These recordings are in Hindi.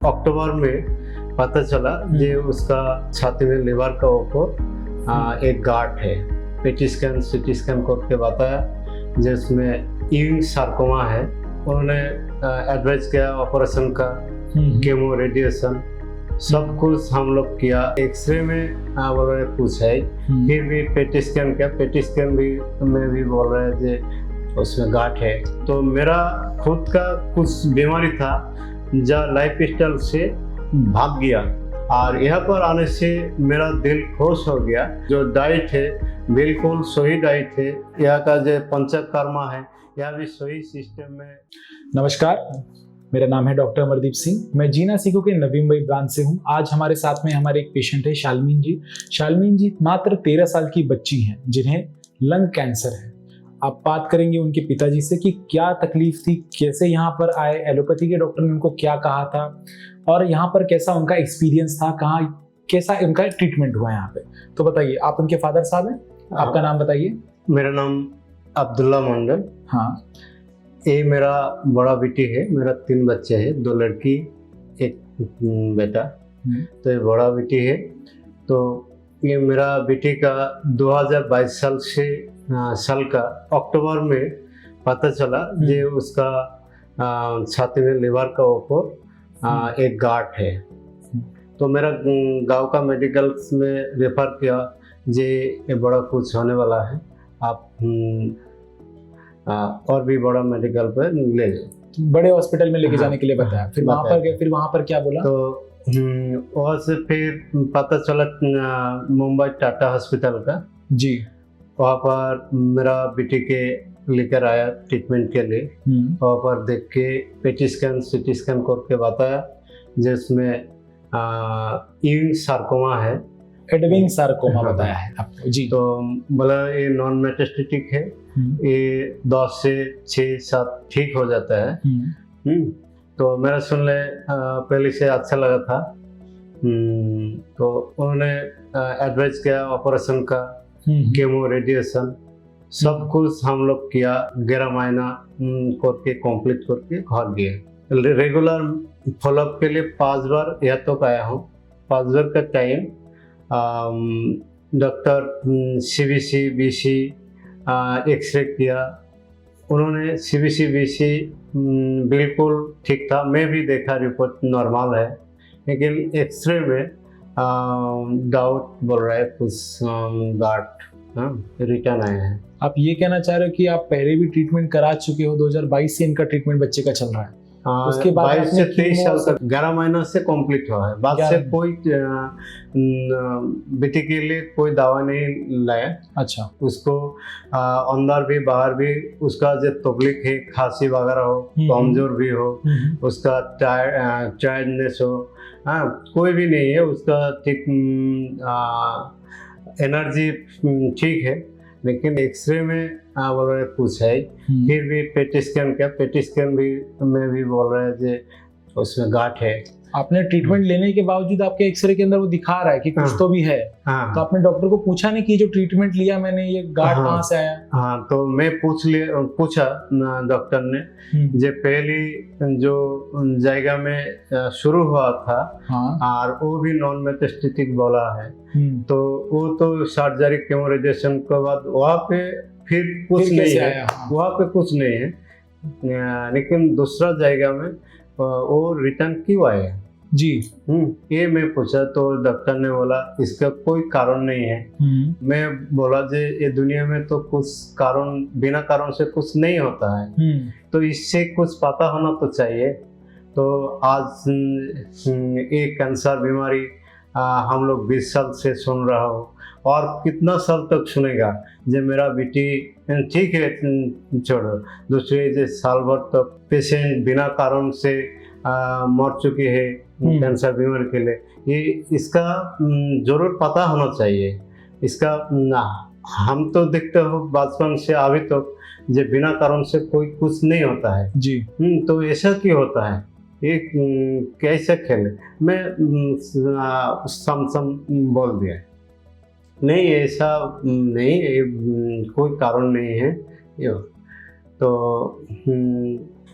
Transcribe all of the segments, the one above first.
अक्टूबर में पता चला कि उसका छाती में लिवर का ऊपर एक गांठ है। पेटी स्कैन सीटी स्कैन करके बताया जिसमें यूइंग सार्कोमा है। उन्होंने एडवाइस किया ऑपरेशन का, केमो रेडिएशन सब कुछ हम लोग किया। एक्सरे में उन्होंने पूछा है, फिर भी पेटी स्कैन किया। पेटी स्कैन भी में भी बोल रहे हैं कि उसमें गांठ है। तो मेरा खुद का कुछ बीमारी था जो लाइफ स्टाइल से भाग गया और यहाँ पर आने से मेरा दिल खुश हो गया। जो डाइट है बिल्कुल सही डाइट है। यहाँ का जो पंचकर्मा है यह भी सही सिस्टम में। नमस्कार, मेरा नाम है डॉक्टर अमरदीप सिंह। मैं जीना सीखो के नवी मुंबई ब्रांच से हूँ। आज हमारे साथ में हमारे एक पेशेंट है शालमीन जी। शालमीन जी मात्र 13 साल की बच्ची हैं जिन्हें लंग कैंसर है। आप बात करेंगे उनके पिताजी से कि क्या तकलीफ थी, कैसे यहाँ पर आए, एलोपैथी के डॉक्टर ने उनको क्या कहा था और यहाँ पर कैसा उनका एक्सपीरियंस था, कहाँ कैसा उनका ट्रीटमेंट हुआ यहाँ पे। तो बताइए, आप उनके फादर साहब हैं, आपका नाम बताइए। मेरा नाम अब्दुल्ला मंडल। हाँ, ये मेरा बड़ा बेटी है। मेरा 3 बच्चे हैं, 2 लड़की 1 बेटा। तो ये बड़ा बेटी है। तो ये मेरा बेटी का 2022 साल का अक्टूबर में पता चला कि उसका छाती में लिवर का ऊपर एक गांठ है। तो मेरा गांव का मेडिकल में रेफर किया जे ये बड़ा कुछ होने वाला है, आप और भी बड़ा मेडिकल पे ले जाए, बड़े हॉस्पिटल में लेके जाने के लिए बताया। फिर वहाँ पर गए, फिर वहाँ पर क्या बोला? तो वहाँ से फिर पता चला मुंबई टाटा हॉस्पिटल का जी। वहाँ पर मेरा बेटी के लेकर आया ट्रीटमेंट के लिए। वहाँ पर देख के पेटी स्कैन सीटी स्कैन करके बताया जिसमें यूइंग सार्कोमा है। एडविंग सार्कोमा बताया है आपको जी। तो बोला ये नॉन मेटास्टेटिक है, ये 10 से 6-7 ठीक हो जाता है। तो मेरा सुनने पहले से अच्छा लगा था। तो उन्होंने एडवाइस किया ऑपरेशन का, केमो रेडिएशन सब कुछ हम लोग किया। 11 महीना करके कंप्लीट करके घर गए। रेगुलर फॉलोअप के लिए 5 बार यहाँ तक आया हूँ। 5 बार का time doctor CBC BC x-ray किया। उन्होंने सीबीसी बीसी बिल्कुल ठीक था। मैं भी देखा रिपोर्ट नॉर्मल है, लेकिन एक्सरे में डाउट बोल रहा है, कुछ गांठ रिटर्न आए हैं। आप ये कहना चाह रहे हो कि आप पहले भी ट्रीटमेंट करा चुके हो? 2022 से इनका ट्रीटमेंट बच्चे का चल रहा है। उसके बाद 22 से 23 साल तक 11 महीना से कंप्लीट हुआ है। बाद से कोई बेटी के लिए कोई दवा नहीं लाया। अच्छा। उसको अंदर भी बाहर भी उसका जो तकलीफ है, खांसी वगैरह हो, कमजोर भी हो, उसका टायर्डनेस हो, कोई भी नहीं है उसका, ठीक एनर्जी ठीक है। लेकिन एक्सरे में उन्होंने पूछा है, फिर भी पेटी स्कैन किया। पेटी स्कैन भी में भी बोल रहे हैं कि उसमें गांठ है। आपने ट्रीटमेंट लेने के बावजूद आपके एक्सरे के अंदर वो दिखा रहा है कि कुछ तो भी है। तो आपने डॉक्टर को पूछा नहीं कि जो ट्रीटमेंट लिया मैंने, ये गांठ कहाँ से आया? हाँ, तो मैं पूछा डॉक्टर ने, जो पहली जो जगह में शुरू हुआ था और वो भी नॉन मेटास्टेटिक बोला है। तो वो तो सर्जरी केमो रेडिएशन के बाद वहाँ पे फिर कुछ नहीं है। वहाँ पे कुछ नहीं है, लेकिन दूसरा जगह में वो रिटर्न क्यों आया जी? ये मैं पूछा तो डॉक्टर ने बोला इसका कोई कारण नहीं है। मैं बोला जे ये दुनिया में तो कुछ कारण, बिना कारण से कुछ नहीं होता है, तो इससे कुछ पता होना तो चाहिए। तो आज ये कैंसर बीमारी हम लोग 20 साल से सुन रहा हो और कितना साल तक सुनेगा। जब मेरा बेटी ठीक है, छोड़ो, दूसरे जो साल भर तक पेशेंट बिना कारण से मर चुकी है कैंसर बीमारी के लिए, ये इसका जरूर पता होना चाहिए। इसका हम तो देखते हो बचपन से अभी तक जो बिना कारण से कोई कुछ नहीं होता है जी। तो ऐसा क्यों होता है? ये कैसे खेल? मैं सम बोल दिया, नहीं ऐसा नहीं, कोई कारण नहीं है। तो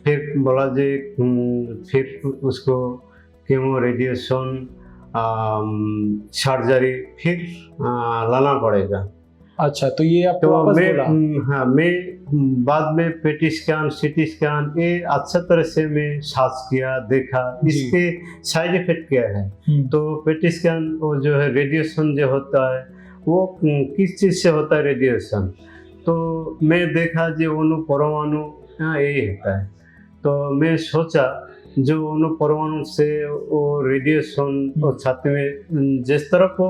फिर बोला जी फिर उसको केमो रेडिएशन सर्जरी फिर लाना पड़ेगा। अच्छा, तो ये आपको तो वापस मैं बोला? हाँ, मैं बाद में पेटी स्कैन, सीटी स्कैन ये अच्छा तरह से मैं सर्च किया, देखा जी। इसके साइड इफेक्ट क्या है। तो पेटी स्कैन वो जो है रेडिएशन जो होता है वो किस चीज़ से होता है रेडिएशन, तो मैं देखा जो अणु परमाणु यही होता है। तो मैं सोचा जो अणु परमाणु से वो रेडिएशन वो छाती में जिस तरह को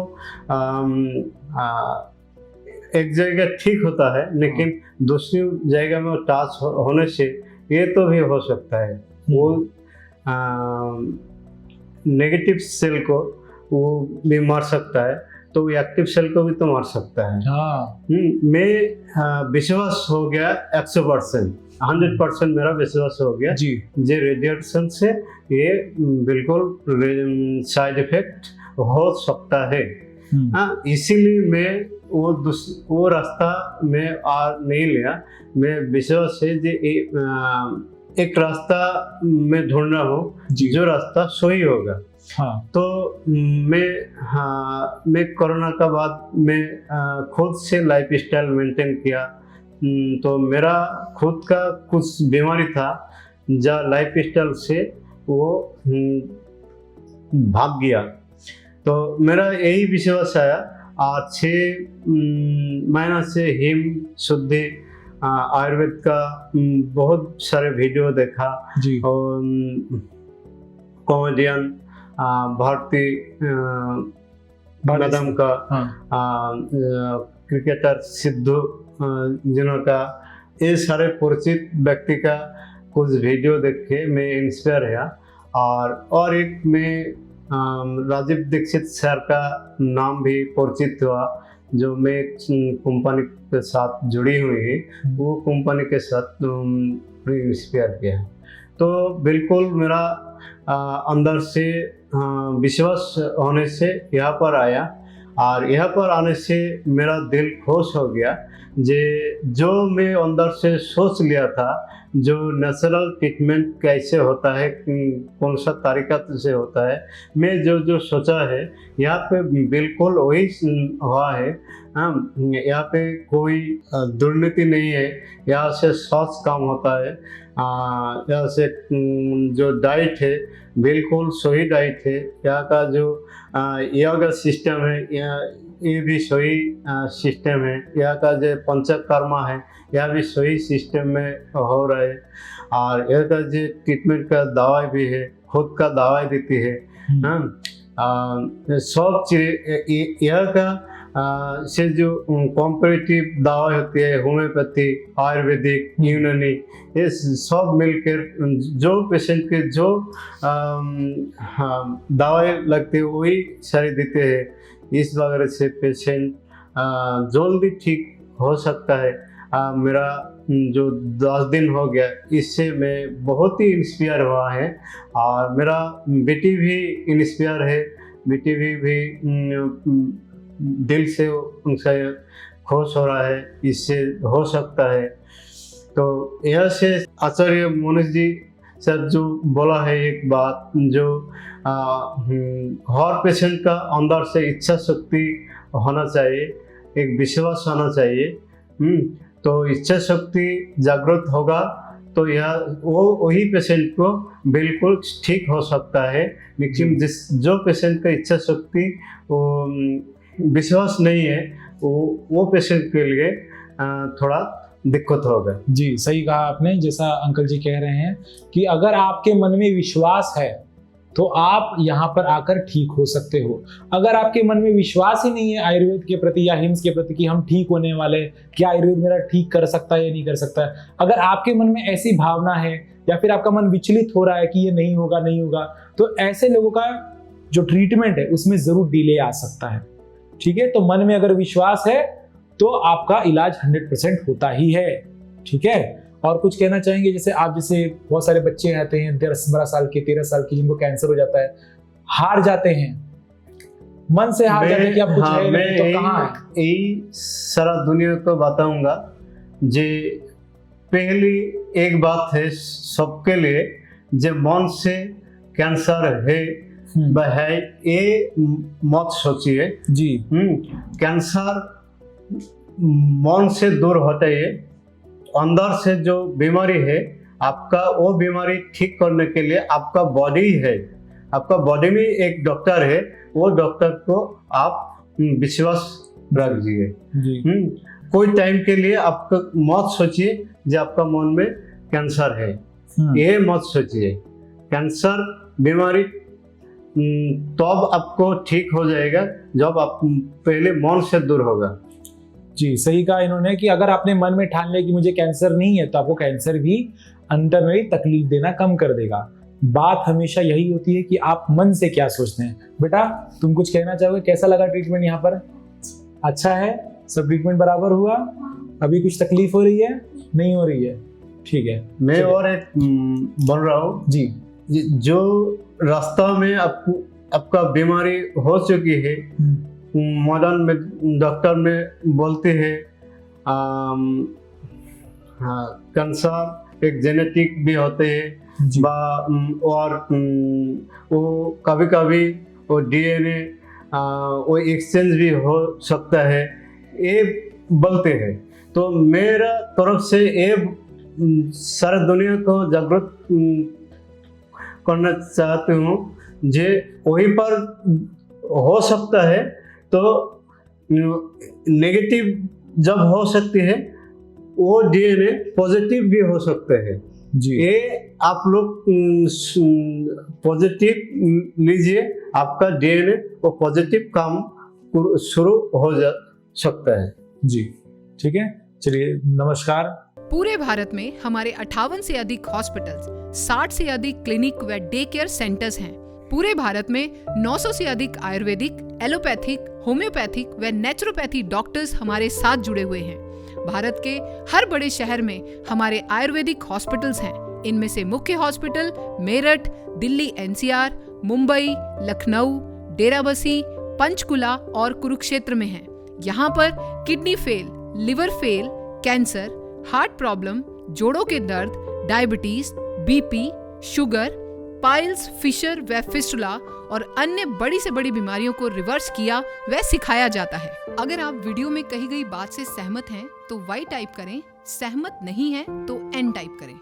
एक जगह ठीक होता है लेकिन दूसरी जगह में टच होने से ये तो भी हो सकता है वो नेगेटिव सेल को वो भी मार सकता है, तो एक्टिव सेल को भी तो मार सकता है। मैं विश्वास हो गया 100%, 100% मेरा विश्वास हो गया जी। जे रेडिएशन से ये बिल्कुल साइड इफेक्ट हो सकता है। इसीलिए मैं वो रास्ता मैं नहीं लिया। मैं विश्वास है जे एक रास्ता मैं ढूंढ रहा हूँ जो रास्ता सही होगा। तो मैं कोरोना का बाद मैं खुद से लाइफ स्टाइल मेंटेन किया। तो मेरा खुद का कुछ बीमारी था जो लाइफ स्टाइल से वो भाग गया। तो मेरा यही विश्वास आया। 6 महीना से हिम शुद्धि आयुर्वेद का बहुत सारे वीडियो देखा जी। और कॉमेडियन भारती मैडम का क्रिकेटर सिद्धू जिन्हों का ये सारे परिचित व्यक्ति का कुछ वीडियो देख के मैं इंस्पायर हुआ। और एक मैं राजीव दीक्षित सर का नाम भी परिचित हुआ जो मैं कंपनी के साथ जुड़ी हुई है, वो कंपनी के साथ इंस्पायर किया। तो बिल्कुल मेरा अंदर से विश्वास होने से यहाँ पर आया और यहाँ पर आने से मेरा दिल खुश हो गया जो मैं अंदर से सोच लिया था जो नेचुरल ट्रीटमेंट कैसे होता है, कौन सा तरीका से होता है, मैं जो सोचा है यहाँ पे बिल्कुल वही हुआ है। यहाँ पे कोई दुर्नीति नहीं है, यहाँ से स्वास्थ्य काम होता है। यहाँ से जो डाइट है बिल्कुल सही डाइट है। यहाँ का जो योगा सिस्टम है ये भी सही सिस्टम है। यहाँ का जो पंचकर्मा है यह भी सही सिस्टम में हो रहा है। और यहाँ का जो ट्रीटमेंट का दवाई भी है, खुद का दवाई देती है। सब चीज़ यहाँ का से जो कॉम्परेटिव दवाई होती है, होम्योपैथी, आयुर्वेदिक, यूनानी, ये सब मिलकर जो पेशेंट के जो दवाई लगती है वही सारी देते हैं। इस वजह से पेशेंट जल्दी ठीक हो सकता है। मेरा जो 10 दिन हो गया इससे मैं बहुत ही इंस्पायर हुआ है और मेरा बेटी भी इंस्पायर है। बेटी भी दिल से उनसे खुश हो रहा है, इससे हो सकता है। तो यह से आचार्य मोनिश जी सर जो बोला है एक बात जो हर पेशेंट का अंदर से इच्छा शक्ति होना चाहिए, एक विश्वास होना चाहिए। तो इच्छा शक्ति जागृत होगा तो यह वही पेशेंट को बिल्कुल ठीक हो सकता है। लेकिन जो पेशेंट का इच्छा शक्ति विश्वास नहीं है वो पेशेंट के लिए थोड़ा दिक्कत होगा। जी, सही कहा आपने। जैसा अंकल जी कह रहे हैं कि अगर आपके मन में विश्वास है तो आप यहाँ पर आकर ठीक हो सकते हो। अगर आपके मन में विश्वास ही नहीं है आयुर्वेद के प्रति या हिम्स के प्रति कि हम ठीक होने वाले, क्या आयुर्वेद मेरा ठीक कर सकता है या नहीं कर सकता है, अगर आपके मन में ऐसी भावना है या फिर आपका मन विचलित हो रहा है कि ये नहीं होगा, तो ऐसे लोगों का जो ट्रीटमेंट है उसमें जरूर डिले आ सकता है। ठीक है, तो मन में अगर विश्वास है तो आपका इलाज 100% होता ही है। ठीक है, और कुछ कहना चाहेंगे? जैसे बहुत सारे बच्चे आते हैं 10-12 साल के, 13 साल के, जिनको कैंसर हो जाता है, हार जाते हैं, मन से हार जाते हैं कि अब कुछ है नहीं, तो कहाँ है? यही सारा दुनिया को बताऊंगा जे पहली एक बात है सबके लिए, जे मन से कैंसर है वह है ये मत सोचिए। जी कैंसर मन से दूर होता है। अंदर से जो बीमारी है आपका, वो बीमारी ठीक करने के लिए आपका बॉडी है, आपका बॉडी में एक डॉक्टर है, वो डॉक्टर को आप विश्वास रखिए। कोई टाइम के लिए आपका मत सोचिए जो आपका मन में कैंसर है, ये मत सोचिए। कैंसर बीमारी तब आपको ठीक हो जाएगा जब आप पहले मन से दूर होगा। जी सही कहा इन्होंने कि अगर आपने मन में ठान लिया कि मुझे कैंसर नहीं है, तो आपको कैंसर भी अंदर में तकलीफ देना कम कर देगा। बात हमेशा यही होती है कि आप मन से क्या सोचते हैं। बेटा तुम कुछ कहना चाहोगे, कैसा लगा ट्रीटमेंट यहाँ पर? अच्छा है, सब ट्रीटमेंट बराबर हुआ? अभी कुछ तकलीफ हो रही है? नहीं हो रही है? ठीक है। मैं और एक बोल रहा हूँ जी, जो रास्ता में आपका बीमारी हो चुकी है, मॉडर्न में डॉक्टर में बोलते हैं कैंसर एक जेनेटिक भी होते हैं और वो कभी कभी वो डीएनए वो एक्सचेंज भी हो सकता है, ये बोलते हैं। तो मेरा तरफ से ये सारे दुनिया को जागरूक करना चाहती हूँ जे वहीं पर हो सकता है, तो नेगेटिव जब हो सकती है वो डीएनए पॉजिटिव भी हो सकते हैं जी। ये आप लोग पॉजिटिव लीजिए, आपका डीएनए वो पॉजिटिव काम शुरू हो जा सकता है। जी ठीक है, चलिए नमस्कार। पूरे भारत में हमारे 58 से अधिक हॉस्पिटल्स, 60 से अधिक क्लिनिक व डे केयर सेंटर्स हैं। पूरे भारत में 900 से अधिक आयुर्वेदिक, एलोपैथिक, होम्योपैथिक व नेचुरोपैथी डॉक्टर्स हमारे साथ जुड़े हुए हैं। भारत के हर बड़े शहर में हमारे आयुर्वेदिक हॉस्पिटल्स हैं। इनमें से मुख्य हॉस्पिटल मेरठ, दिल्ली एनसीआर, मुंबई, लखनऊ, डेराबसी, पंचकुला और कुरुक्षेत्र में हैं। यहाँ पर kidney fail, liver fail, cancer, heart problem, जोड़ों के दर्द, diabetes, BP, sugar, piles, fissure व फिस्टुला और अन्य बड़ी से बड़ी बीमारियों को रिवर्स किया व सिखाया जाता है। अगर आप वीडियो में कही गई बात से सहमत हैं तो Y टाइप करें, सहमत नहीं हैं तो N टाइप करें।